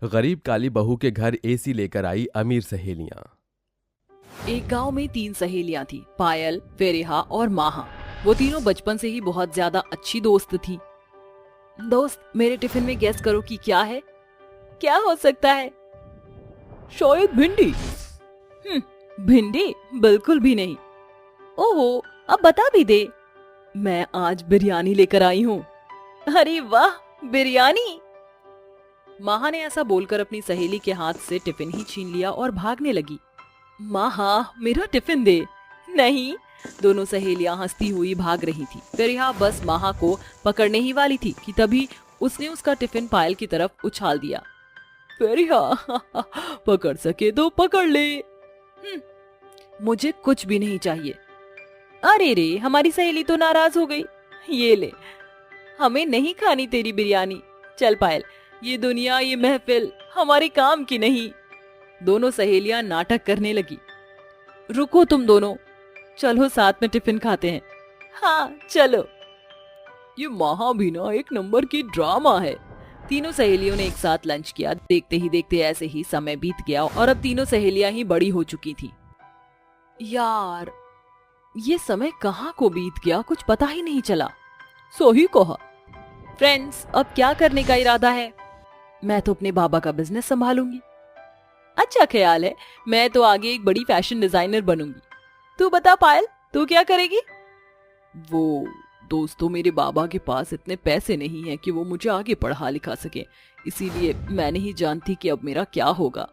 गरीब काली बहू के घर एसी लेकर आई अमीर सहेलियां। एक गांव में 3 सहेलियां थी, पायल, फेरिहा और माहा। वो तीनों बचपन से ही बहुत ज्यादा अच्छी दोस्त थी। दोस्त, मेरे टिफिन में गेस करो कि क्या है? क्या हो सकता है? शायद भिंडी। भिंडी बिल्कुल भी नहीं। ओहो, अब बता भी दे। मैं आज बिरयानी लेकर आई हूँ। अरे वाह, बिरयानी! माहा ने ऐसा बोलकर अपनी सहेली के हाथ से टिफिन ही छीन लिया और भागने लगी। माहा, मेरा टिफिन दे। नहीं। दोनों सहेलियां हंसती हुई भाग रही थी। फेरिहा बस माहा को पकड़ने ही वाली थी कि तभी उसने उसका टिफिन पायल की तरफ उछाल दिया। फेरिहा, पकड़ सके तो पकड़ ले। मुझे कुछ भी नहीं चाहिए। अरे रे, हमारी सहेली तो नाराज हो गई। ये ले, हमें नहीं खानी तेरी बिरयानी। चल पायल, ये दुनिया, ये महफिल हमारे काम की नहीं। दोनों सहेलियां नाटक करने लगी। रुको तुम दोनों, चलो साथ में टिफिन खाते हैं। हाँ चलो। ये माहा भी ना एक नंबर की ड्रामा है। तीनों सहेलियों ने एक साथ लंच किया। देखते ही देखते ऐसे ही समय बीत गया और अब तीनों सहेलियां ही बड़ी हो चुकी थी। यार, ये समय कहाँ को बीत गया, कुछ पता ही नहीं चला। सही कहा। फ्रेंड्स, अब क्या करने का इरादा है? मैं तो अपने बाबा का बिजनेस संभालूंगी। अच्छा ख्याल है। मैं तो आगे एक बड़ी फैशन डिजाइनर बनूंगी। तू बता पायल, तू क्या करेगी? वो दोस्तों, मेरे बाबा के पास इतने पैसे नहीं हैं कि वो मुझे आगे पढ़ा लिखा सके, इसीलिए मैं नहीं जानती कि अब मेरा क्या होगा।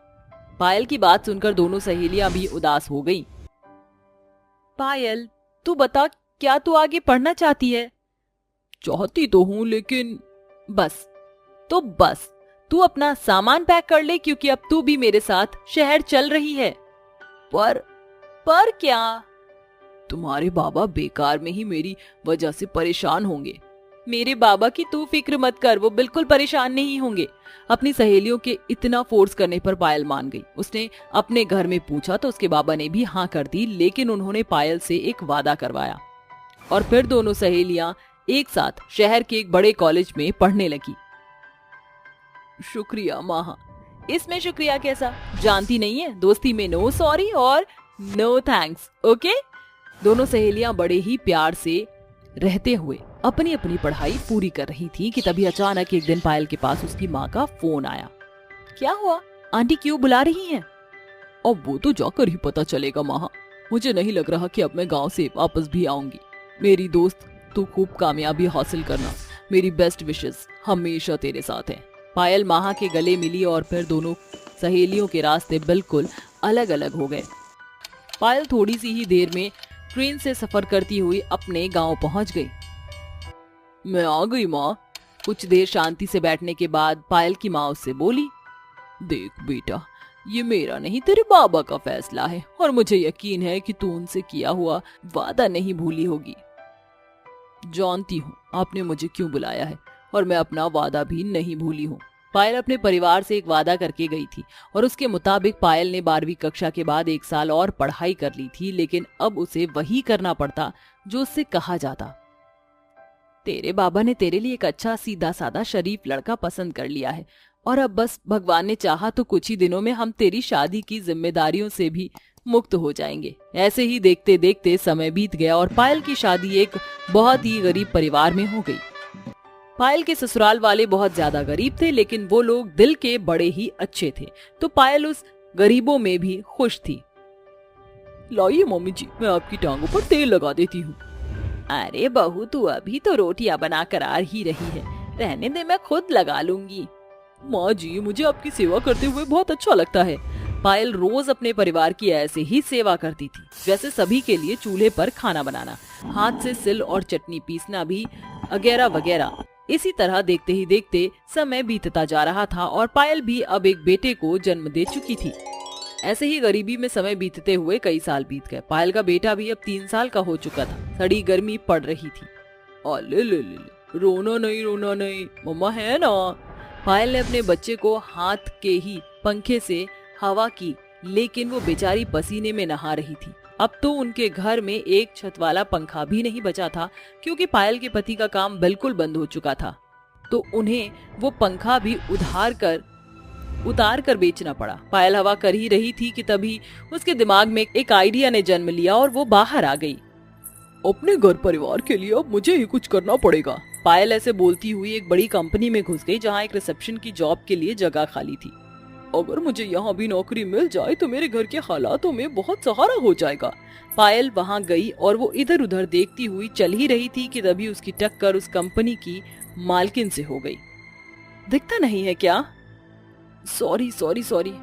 पायल की बात सुनकर दोनों सहेलियां भी उदास हो गईं। पायल, तू बता, क्या तू आगे पढ़ना चाहती है? चाहती तो हूँ, लेकिन बस तू अपना सामान पैक कर ले, क्योंकि अब तू भी मेरे साथ शहर चल रही है। पर क्या? तुम्हारे बाबा बेकार में ही मेरी वजह से परेशान होंगे। मेरे बाबा की तू फिक्र मत कर, वो बिल्कुल परेशान नहीं होंगे। अपनी सहेलियों के इतना फोर्स करने पर पायल मान गई। उसने अपने घर में पूछा तो उसके बाबा ने भी हाँ कर दी, लेकिन उन्होंने पायल से एक वादा करवाया और फिर दोनों सहेलियां एक साथ शहर के एक बड़े कॉलेज में पढ़ने लगी। शुक्रिया माहा। इसमें शुक्रिया कैसा? जानती नहीं है, दोस्ती में नो सॉरी और नो थैंक्स। ओके? दोनों सहेलियां बड़े ही प्यार से रहते हुए अपनी अपनी पढ़ाई पूरी कर रही थी कि तभी अचानक एक दिन पायल के पास उसकी माँ का फोन आया। क्या हुआ? आंटी क्यों बुला रही हैं? अब वो तो जाकर ही पता चलेगा माहा। मुझे नहीं लग रहा कि अब मैं गाँव से वापस भी आऊंगी। मेरी दोस्त, तू खूब कामयाबी हासिल करना। मेरी बेस्ट विशेस हमेशा तेरे साथ हैं। पायल माहा के गले मिली और फिर दोनों सहेलियों के रास्ते बिल्कुल अलग अलग हो गए। पायल थोड़ी सी ही देर में ट्रेन से सफर करती हुई अपने गांव पहुंच गई। मैं आ गई माँ। कुछ देर शांति से बैठने के बाद पायल की माँ उससे बोली, देख बेटा, ये मेरा नहीं तेरे बाबा का फैसला है और मुझे यकीन है कि तू उनसे किया हुआ वादा नहीं भूली होगी। जानती हूँ आपने मुझे क्यों बुलाया है और मैं अपना वादा भी नहीं भूली हूँ। पायल अपने परिवार से एक वादा करके गई थी और उसके मुताबिक पायल ने 12वीं कक्षा के बाद 1 साल और पढ़ाई कर ली थी, लेकिन अब उसे वही करना पड़ता जो उससे कहा जाता। तेरे बाबा ने तेरे लिए एक अच्छा, सीधा साधा, शरीफ लड़का पसंद कर लिया है और अब बस भगवान ने चाहा तो कुछ ही दिनों में हम तेरी शादी की जिम्मेदारियों से भी मुक्त हो जाएंगे। ऐसे ही देखते देखते समय बीत गया और पायल की शादी एक बहुत ही गरीब परिवार में हो गई। पायल के ससुराल वाले बहुत ज्यादा गरीब थे, लेकिन वो लोग दिल के बड़े ही अच्छे थे, तो पायल उस गरीबों में भी खुश थी। लाइए मम्मी जी, मैं आपकी टांगों पर तेल लगा देती हूँ। अरे बहू, तू अभी तो रोटियां बना कर आ ही रही है, रहने दे, मैं खुद लगा लूंगी। माँ जी, मुझे आपकी सेवा करते हुए बहुत अच्छा लगता है। पायल रोज अपने परिवार की ऐसे ही सेवा करती थी, जैसे सभी के लिए चूल्हे पर खाना बनाना, हाथ से सिल और चटनी पीसना भी, वगैरह वगैरह। इसी तरह देखते ही देखते समय बीतता जा रहा था और पायल भी अब एक बेटे को जन्म दे चुकी थी। ऐसे ही गरीबी में समय बीतते हुए कई साल बीत गए। पायल का बेटा भी अब 3 साल का हो चुका था। सड़ी गर्मी पड़ रही थी। ले ले ले, रोना नहीं मम्मा है ना। पायल ने अपने बच्चे को हाथ के ही पंखे से हवा की, लेकिन वो बेचारी पसीने में नहा रही थी। अब तो उनके घर में एक छत वाला पंखा भी नहीं बचा था, क्योंकि पायल के पति का काम बिल्कुल बंद हो चुका था। तो उन्हें वो पंखा भी उधार कर उतार कर बेचना पड़ा। पायल हवा कर ही रही थी कि तभी उसके दिमाग में एक आइडिया ने जन्म लिया और वो बाहर आ गई। अपने घर परिवार के लिए अब मुझे ही कुछ करना पड़ेगा। पायल ऐसे बोलती हुई एक बड़ी कंपनी में घुस गई जहाँ एक रिसेप्शन की जॉब के लिए जगह खाली थी। अगर मुझे यहाँ भी नौकरी मिल जाए तो मेरे घर के हालातों में बहुत सहारा हो जाएगा। पायल वहाँ गई और वो इधर उधर देखती हुई चल ही रही थी कि तभी उसकी टक्कर उस कंपनी की मालकिन से हो गई। दिखता नहीं है क्या? Sorry sorry sorry.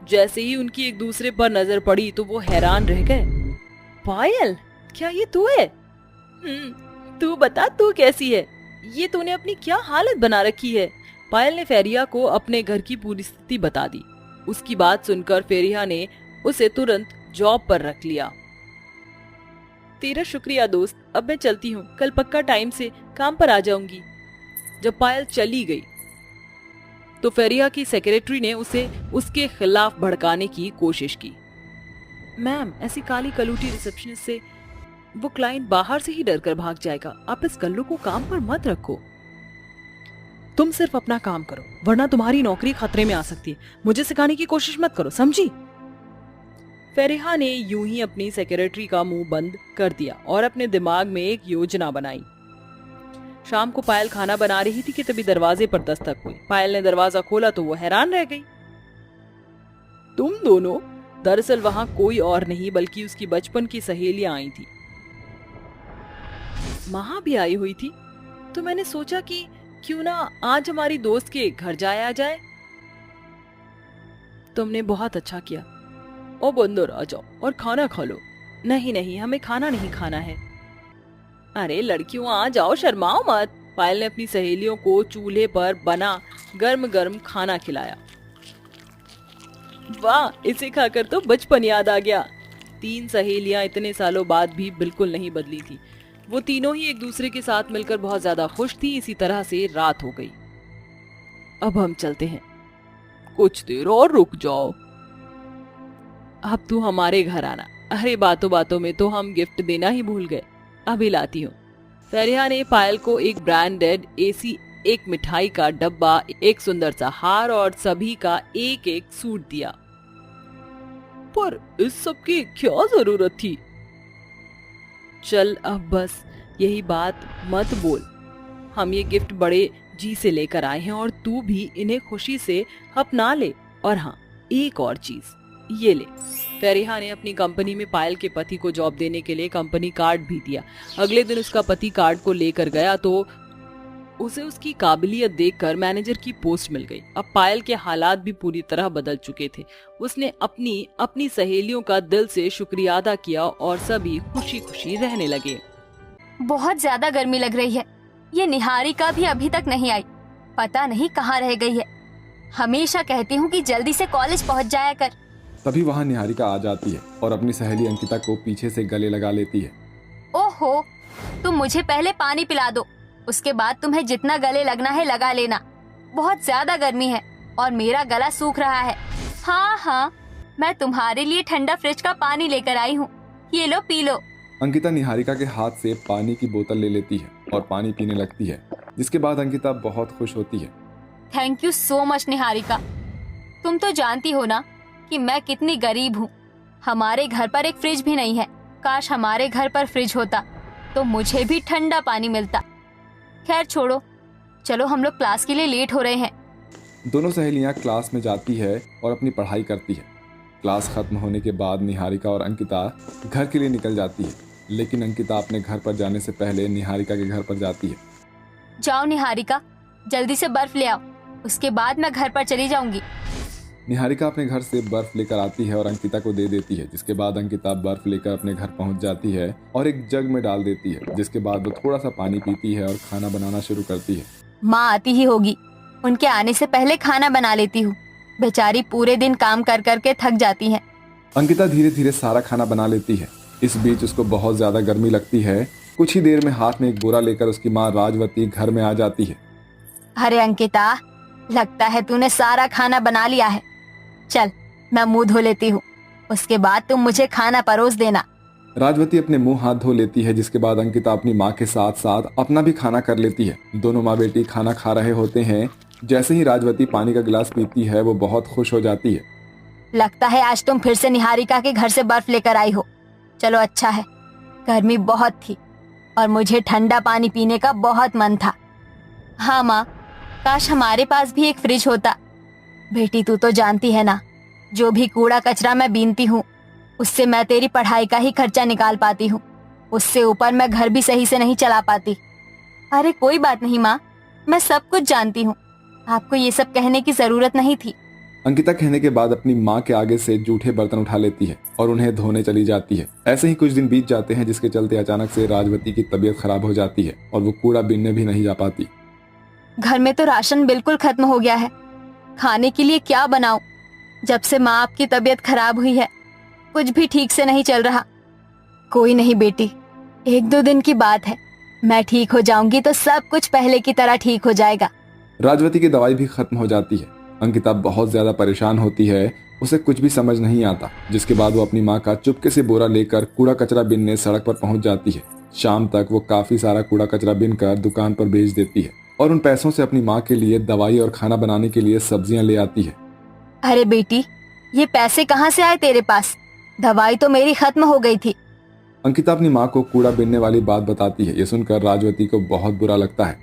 जैसे ही उनकी एक दूसरे पर नजर पड़ी तो वो हैरान रह गए। पायल, क्या ये तू है? तू बता, तू कैसी है? ये तूने अपनी क्या हालत बना रखी है? पायल ने फेरिया को अपने घर की पूरी स्थिति बता दी। उसकी बात सुनकर फेरिया ने उसे तुरंत जॉब पर रख लिया। तेरा शुक्रिया दोस्त, अब मैं चलती हूँ, कल पक्का टाइम से काम पर आ जाऊंगी। जब पायल चली गई तो फेरिया की सेक्रेटरी ने उसे उसके खिलाफ भड़काने की कोशिश की। मैम, ऐसी काली कलूटी रिसेप्शनिस्ट से वो क्लाइंट बाहर से ही डर कर भाग जाएगा। आप इस गल्लू को काम पर मत रखो। तुम सिर्फ अपना काम करो, वरना तुम्हारी नौकरी खतरे में आ सकती है। मुझे सिखाने की कोशिश मत करो, समझी? फेरिहा ने यूं ही अपनी सेक्रेटरी का मुंह बंद कर दिया और अपने दिमाग में एक योजना बनाई। शाम को पायल खाना बना रही थी कि तभी दरवाजे पर दस्तक हुई। पायल ने दरवाजा खोला तो वो हैरान रह गई। तुम दोनों? दरअसल वहां कोई और नहीं बल्कि उसकी बचपन की सहेलियां आई थी। महा भी आई हुई थी, तो मैंने सोचा कि क्यों ना आज हमारी दोस्त के घर जाया जाए। तुमने बहुत अच्छा किया। अब अंदर आ जाओ और खाना खा लो। नहीं नहीं, हमें खाना नहीं खाना है। अरे लड़कियों, आ जाओ, शर्माओ मत। पायल ने अपनी सहेलियों को चूल्हे पर बना गर्म गर्म खाना खिलाया। वाह, इसे खाकर तो बचपन याद आ गया। 3 सहेलियां इतने सालों बाद भी बिल्कुल नहीं बदली थी। वो तीनों ही एक दूसरे के साथ मिलकर बहुत ज्यादा खुश थी। इसी तरह से रात हो गई। अब हम चलते हैं। कुछ देर और रुक जाओ। अब तू हमारे घर आना। अरे बातों बातों में तो हम गिफ्ट देना ही भूल गए। अभी लाती हूँ। फेरिया ने पायल को एक ब्रांडेड एसी, एक मिठाई का डब्बा, एक सुंदर सा हार और सभी का एक एक सूट दिया। पर इस सब की क्या जरूरत थी? चल अब बस यही बात मत बोल। हम ये गिफ्ट बड़े जी से लेकर आए हैं और तू भी इन्हें खुशी से अपना ले। और हाँ, एक और चीज, ये ले। फेरिहा ने अपनी कंपनी में पायल के पति को जॉब देने के लिए कंपनी कार्ड भी दिया। अगले दिन उसका पति कार्ड को लेकर गया तो उसे उसकी काबिलियत देखकर मैनेजर की पोस्ट मिल गई। अब पायल के हालात भी पूरी तरह बदल चुके थे। उसने अपनी सहेलियों का दिल से शुक्रिया अदा किया और सभी खुशी खुशी रहने लगे। बहुत ज्यादा गर्मी लग रही है। ये निहारिका भी अभी तक नहीं आई, पता नहीं कहाँ रह गई है। हमेशा कहती हूँ कि जल्दी से कॉलेज पहुँच जाया कर। तभी वहाँ निहारिका आ जाती है और अपनी सहेली अंकिता को पीछे से गले लगा लेती है। ओहो, तुम मुझे पहले पानी पिला दो, उसके बाद तुम्हें जितना गले लगना है लगा लेना। बहुत ज्यादा गर्मी है और मेरा गला सूख रहा है। हाँ हाँ, मैं तुम्हारे लिए ठंडा फ्रिज का पानी लेकर आई हूँ, ये लो पी लो। अंकिता निहारिका के हाथ से पानी की बोतल ले लेती है और पानी पीने लगती है, जिसके बाद अंकिता बहुत खुश होती है। Thank you so much Niharika. तुम तो जानती हो ना कि मैं कितनी गरीब हूँ। हमारे घर पर एक फ्रिज भी नहीं है। काश हमारे घर पर फ्रिज होता तो मुझे भी ठंडा पानी मिलता। खैर छोड़ो, चलो हम लोग क्लास के लिए लेट हो रहे हैं। दोनों सहेलियां क्लास में जाती है और अपनी पढ़ाई करती है। क्लास खत्म होने के बाद निहारिका और अंकिता घर के लिए निकल जाती है, लेकिन अंकिता अपने घर पर जाने से पहले निहारिका के घर पर जाती है। जाओ निहारिका, जल्दी से बर्फ ले आओ, उसके बाद मैं घर पर चली जाऊंगी। निहारिका अपने घर से बर्फ लेकर आती है और अंकिता को दे देती है, जिसके बाद अंकिता बर्फ लेकर अपने घर पहुंच जाती है और एक जग में डाल देती है, जिसके बाद वो थोड़ा सा पानी पीती है और खाना बनाना शुरू करती है। माँ आती ही होगी, उनके आने से पहले खाना बना लेती हूँ। बेचारी पूरे दिन काम कर करके थक जाती हैं। अंकिता धीरे धीरे सारा खाना बना लेती है। इस बीच उसको बहुत ज्यादा गर्मी लगती है। कुछ ही देर में हाथ में एक बोरा लेकर उसकी माँ राजवती घर में आ जाती है। अरे अंकिता, लगता है तूने सारा खाना बना लिया है। चल मैं मुंह धो लेती हूँ, उसके बाद तुम मुझे खाना परोस देना। राजवती अपने मुंह हाथ धो लेती है, जिसके बाद अंकिता अपनी माँ के साथ साथ अपना भी खाना कर लेती है। दोनों माँ बेटी खाना खा रहे होते हैं जैसे ही राजवती पानी का गिलास पीती है वो बहुत खुश हो जाती है। लगता है आज तुम फिर से निहारिका के घर से बर्फ लेकर आई हो। चलो अच्छा है, गर्मी बहुत थी और मुझे ठंडा पानी पीने का बहुत मन था। हाँ माँ, काश हमारे पास भी एक फ्रिज होता। बेटी तू तो जानती है ना, जो भी कूड़ा कचरा मैं बीनती हूँ उससे मैं तेरी पढ़ाई का ही खर्चा निकाल पाती हूँ। उससे ऊपर मैं घर भी सही से नहीं चला पाती। अरे कोई बात नहीं माँ, मैं सब कुछ जानती हूँ, आपको ये सब कहने की जरूरत नहीं थी। अंकिता कहने के बाद अपनी माँ के आगे से जूठे बर्तन उठा लेती है और उन्हें धोने चली जाती है। ऐसे ही कुछ दिन बीत जाते हैं जिसके चलते अचानक से राजवती की तबीयत खराब हो जाती है और वो कूड़ा बीनने भी नहीं जा पाती। घर में तो राशन बिल्कुल खत्म हो गया है, खाने के लिए क्या बनाऊं? जब से माँ आपकी तबीयत खराब हुई है कुछ भी ठीक से नहीं चल रहा। कोई नहीं बेटी, 1-2 दिन की बात है, मैं ठीक हो जाऊंगी तो सब कुछ पहले की तरह ठीक हो जाएगा। राजवती की दवाई भी खत्म हो जाती है। अंकिता बहुत ज्यादा परेशान होती है, उसे कुछ भी समझ नहीं आता, जिसके बाद वो अपनी माँ का चुपके से बोरा लेकर कूड़ा कचरा बीनने सड़क पर पहुंच जाती है। शाम तक वो काफी सारा कूड़ा कचरा बीनकर दुकान पर बेच देती है और उन पैसों से अपनी माँ के लिए दवाई और खाना बनाने के लिए सब्जियां ले आती है। अरे बेटी, ये पैसे कहाँ से आए तेरे पास? दवाई तो मेरी खत्म हो गई थी। अंकिता अपनी माँ को कूड़ा बीनने वाली बात बताती है। ये सुनकर राजवती को बहुत बुरा लगता है।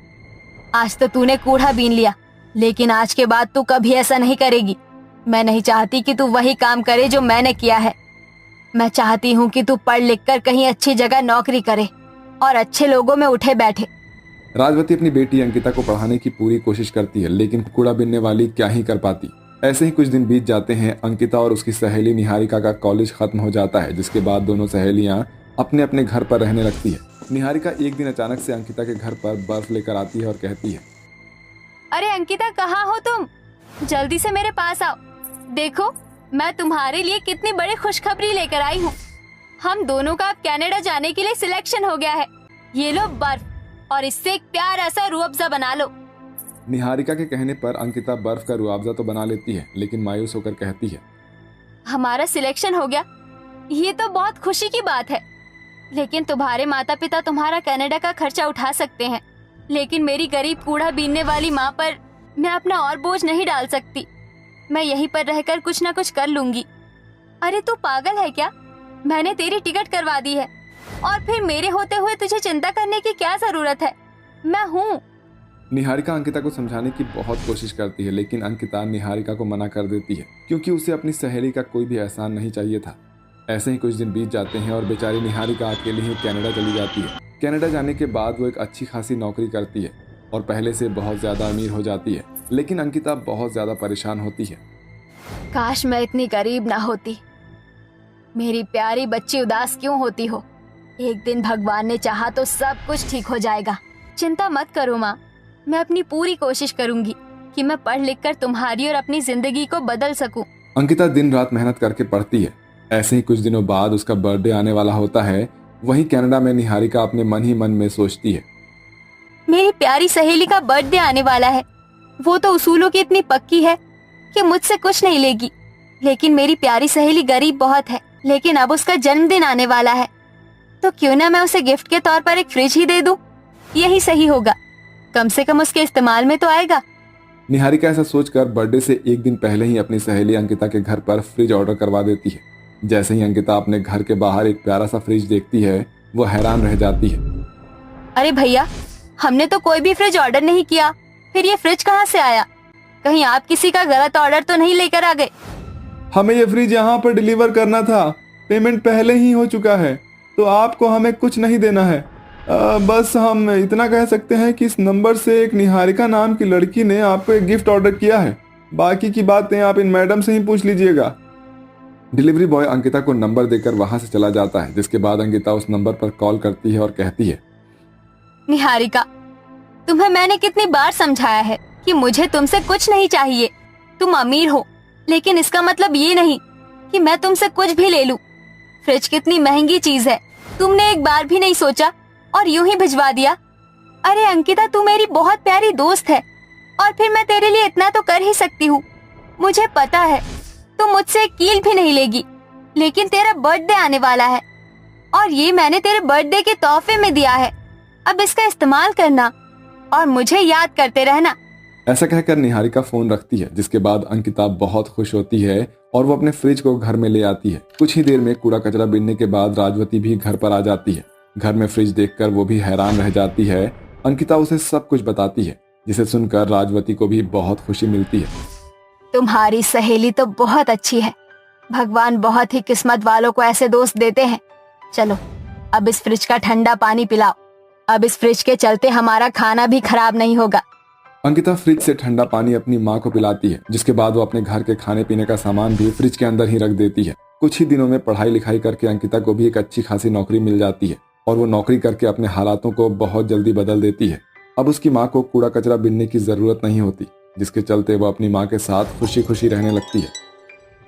आज तो तूने कूड़ा बीन लिया, लेकिन आज के बाद तू कभी ऐसा नहीं करेगी। मैं नहीं चाहती कि तू वही काम करे जो मैंने किया है। मैं चाहती हूँ कि तू पढ़ लिख कर कहीं अच्छी जगह नौकरी करे और अच्छे लोगों में उठे बैठे। राजवती अपनी बेटी अंकिता को पढ़ाने की पूरी कोशिश करती है, लेकिन कूड़ा बीनने वाली क्या ही कर पाती। ऐसे ही कुछ दिन बीत जाते हैं। अंकिता और उसकी सहेली निहारिका का कॉलेज खत्म हो जाता है, जिसके बाद दोनों सहेलियां अपने अपने घर पर रहने लगती है। निहारिका एक दिन अचानक से अंकिता के घर पर बर्फ लेकर आती है और कहती है, अरे अंकिता, कहाँ हो तुम? जल्दी से मेरे पास आओ। देखो, मैं तुम्हारे लिए कितनी बड़ी खुशखबरी लेकर आई हूँ। हम दोनों का अब कनाडा जाने के लिए सिलेक्शन हो गया है। ये लो बर्फ और इससे एक प्यारा सा रूह अफ़ज़ा बना लो। निहारिका के कहने पर अंकिता बर्फ का रूह अफ़ज़ा तो बना लेती है, लेकिन मायूस होकर कहती है, हमारा सिलेक्शन हो गया, ये तो बहुत खुशी की बात है। लेकिन तुम्हारे माता पिता तुम्हारा कनाडा का खर्चा उठा सकते हैं, लेकिन मेरी गरीब कूड़ा बीनने वाली माँ पर मैं अपना और बोझ नहीं डाल सकती। मैं यहीं पर रहकर कुछ न कुछ कर लूंगी। अरे तू पागल है क्या? मैंने तेरी टिकट करवा दी है और फिर मेरे होते हुए तुझे चिंता करने की क्या जरूरत है? मैं हूँ। निहारिका अंकिता को समझाने की बहुत कोशिश करती है, लेकिन अंकिता निहारिका को मना कर देती है, क्योंकि उसे अपनी सहेली का कोई भी एहसान नहीं चाहिए था। ऐसे ही कुछ दिन बीत जाते हैं और बेचारी निहारिका अकेली ही कनाडा चली जाती है। कनाडा जाने के बाद वो एक अच्छी खासी नौकरी करती है और पहले से बहुत ज्यादा अमीर हो जाती है, लेकिन अंकिता बहुत ज्यादा परेशान होती है। काश मैं इतनी गरीब ना होती। मेरी प्यारी बच्ची उदास क्यों होती हो? एक दिन भगवान ने चाहा तो सब कुछ ठीक हो जाएगा। चिंता मत करो माँ, मैं अपनी पूरी कोशिश करूंगी कि मैं पढ़ लिख कर तुम्हारी और अपनी जिंदगी को बदल सकूं। अंकिता दिन रात मेहनत करके पढ़ती है। ऐसे ही कुछ दिनों बाद उसका बर्थडे आने वाला होता है। वहीं कनाडा में निहारिका अपने मन ही मन में सोचती है, मेरी प्यारी सहेली का बर्थडे आने वाला है। वो तो उसूलों की इतनी पक्की है कि मुझसे कुछ नहीं लेगी, लेकिन मेरी प्यारी सहेली गरीब बहुत है। लेकिन अब उसका जन्मदिन आने वाला है, तो क्यों ना मैं उसे गिफ्ट के तौर पर एक फ्रिज ही दे दूं? यही सही होगा, कम से कम उसके इस्तेमाल में तो आएगा। निहारिका ऐसा सोचकर बर्थडे से एक दिन पहले ही अपनी सहेली अंकिता के घर पर फ्रिज ऑर्डर करवा देती है। जैसे ही अंकिता अपने घर के बाहर एक प्यारा सा फ्रिज देखती है, वो हैरान रह जाती है। अरे भैया, हमने तो कोई भी फ्रिज ऑर्डर नहीं किया, फिर ये फ्रिज कहाँ से आया? कहीं आप किसी का गलत ऑर्डर तो नहीं लेकर आ गए? हमें ये फ्रिज यहाँ पर डिलीवर करना था, पेमेंट पहले ही हो चुका है, तो आपको हमें कुछ नहीं देना है। बस हम इतना कह सकते हैं कि इस नंबर से एक निहारिका नाम की लड़की ने आपको एक गिफ्ट ऑर्डर किया है। बाकी की बातें आप इन मैडम से ही पूछ लीजिएगा। डिलीवरी बॉय अंकिता को नंबर देकर वहां से चला जाता है, जिसके बाद अंकिता उस नंबर पर कॉल करती है और कहती है, निहारिका, तुम्हें मैंने कितनी बार समझाया है कि मुझे तुमसे कुछ नहीं चाहिए। तुम अमीर हो, लेकिन इसका मतलब ये नहीं कि मैं तुमसे कुछ भी ले लूं। फ्रिज कितनी महंगी चीज है, तुमने एक बार भी नहीं सोचा और यूं ही भिजवा दिया। अरे अंकिता, तू मेरी बहुत प्यारी दोस्त है और फिर मैं तेरे लिए इतना तो कर ही सकती हूँ। मुझे पता है तू मुझसे एक कील भी नहीं लेगी, लेकिन तेरा बर्थडे आने वाला है और ये मैंने तेरे बर्थडे के तोहफे में दिया है। अब इसका इस्तेमाल करना और मुझे याद करते रहना। ऐसा कहकर निहारिका फोन रखती है, जिसके बाद अंकिता बहुत खुश होती है और वो अपने फ्रिज को घर में ले आती है। कुछ ही देर में कूड़ा कचरा बीनने के बाद राजवती भी घर पर आ जाती है। घर में फ्रिज देखकर वो भी हैरान रह जाती है। अंकिता उसे सब कुछ बताती है, जिसे सुनकर राजवती को भी बहुत खुशी मिलती है। तुम्हारी सहेली तो बहुत अच्छी है। भगवान बहुत ही किस्मत वालों को ऐसे दोस्त देते हैं। चलो अब इस फ्रिज का ठंडा पानी पिलाओ। अब इस फ्रिज के चलते हमारा खाना भी खराब नहीं होगा। अंकिता फ्रिज से ठंडा पानी अपनी माँ को पिलाती है, जिसके बाद वो अपने घर के खाने पीने का सामान भी फ्रिज के अंदर ही रख देती है। कुछ ही दिनों में पढ़ाई लिखाई करके अंकिता को भी एक अच्छी खासी नौकरी मिल जाती है और वो नौकरी करके अपने हालातों को बहुत जल्दी बदल देती है। अब उसकी माँ को कूड़ा कचरा बीनने की जरूरत नहीं होती, जिसके चलते वो अपनी माँ के साथ खुशी खुशी रहने लगती है।